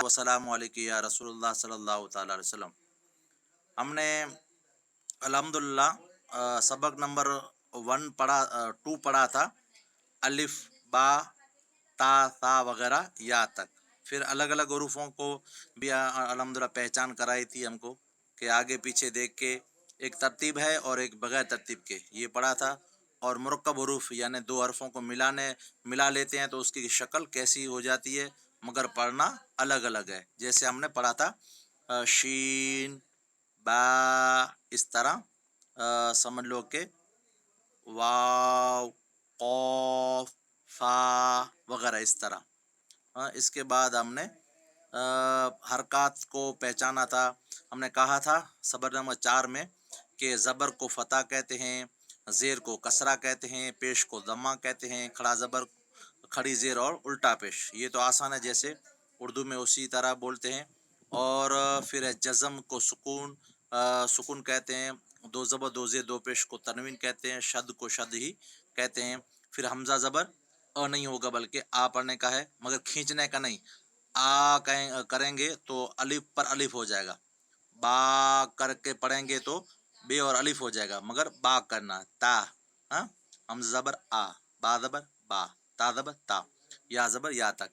वसलाम अलैका या रसूलुल्लाह सल्लल्लाहु ताला अलैहि वसल्लम। हमने अल्हम्दुलिल्लाह सबक नंबर 2 पढ़ा था, अलिफ बा ता सा वगैरह या तक। फिर अलग अलग हरूफों को भी अल्हम्दुलिल्लाह पहचान कराई थी हमको कि आगे पीछे देख के एक तरतीब है और एक बगैर तरतीब के, ये पढ़ा था। और मुरक्कब हरूफ यानी दो हरफों को मिला लेते हैं तो उसकी शक्ल कैसी हो जाती है, मगर पढ़ना अलग अलग है। जैसे हमने पढ़ा था शीन बा, इस तरह समझ लो कि वाव कौफ फा वगैरह इस तरह। इसके बाद हमने हरकत को पहचाना था। हमने कहा था सबक नंबर 4 में कि ज़बर को फ़तह कहते हैं, ज़ेर को कसरा कहते हैं, पेश को दम्मा कहते हैं, खड़ा ज़बर खड़ी ज़ेर और उल्टा पेश। ये तो आसान है, जैसे उर्दू में उसी तरह बोलते हैं। और फिर है जज़म को सुकून सुकून कहते हैं, दो ज़बर दो ज़ेर दो पेश को तनवीन कहते हैं, शद को शद ही कहते हैं। फिर हमज़ा ज़बर नहीं होगा बल्कि आ पढ़ने का है, मगर खींचने का नहीं। करेंगे तो अलिफ पर अलिफ हो जाएगा, बा करके पढ़ेंगे तो बे और अलिफ हो जाएगा, मगर बा करना ता। हाँ, हमज़ा ज़बर आ, बा ज़बर बा, ता ज़बर ता, या ज़बर या तक।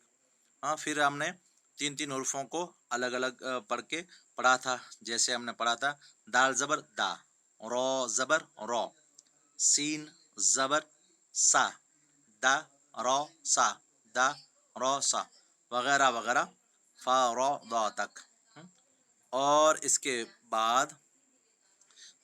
हाँ, फिर हमने 3 हुर्फों को अलग अलग पढ़ के पढ़ा था। जैसे हमने पढ़ा था दाल ज़बर दा, रो ज़बर रो, सीन ज़बर सा, दा रो सा, दा रो सा वगैरह वगैरह, फा रो दा तक। और इसके बाद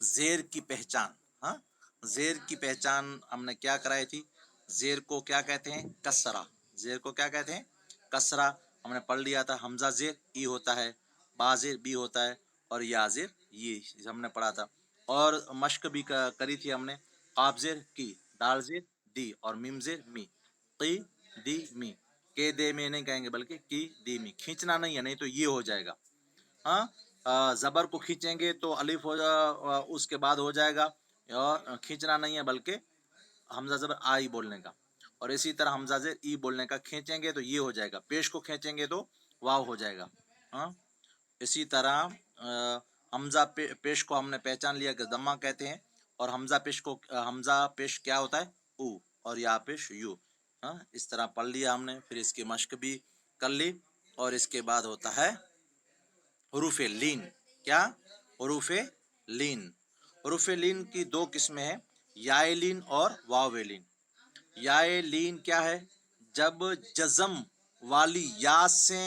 ज़ेर की पहचान। हाँ, ज़ेर की पहचान हमने क्या कराई थी? ज़ेर को क्या कहते हैं? कसरा। ज़ेर को क्या कहते हैं? कसरा। हमने पढ़ लिया था, हमज़ा ज़ेर ई होता है, बा ज़ेर बी होता है, और या ज़ेर ये हमने पढ़ा था। और मश्क भी करी थी हमने, काफ ज़ेर की, दाल ज़ेर दी और मीम ज़ेर मी, की दी मी। के दे में नहीं कहेंगे बल्कि की दी मी। खींचना नहीं है, नहीं तो ये हो जाएगा। हाँ, ज़बर को खींचेंगे तो अलिफ उसके बाद हो जाएगा, और खींचना नहीं है बल्कि हमज़ा ज़बर आ ही बोलने का। और इसी तरह हमज़ा ज़ेर ई बोलने का, खींचेंगे तो ये हो जाएगा, पेश को खींचेंगे तो वाव हो जाएगा। हाँ, इसी तरह हमज़ा पेश को हमने पहचान लिया कि दम्मा कहते हैं, और हमज़ा पेश क्या होता है? ऊ, और या पेश यू। हाँ, इस तरह पढ़ लिया हमने। फिर इसकी मश्क भी कर ली। और इसके बाद होता है हुरूफ लीन। क्या? हुरूफ लीन। हुरूफ लीन की 2 किस्में हैं, याए लीन और वावे लीन। याए लीन क्या है? जब जज़म वाली या से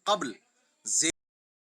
कब्ल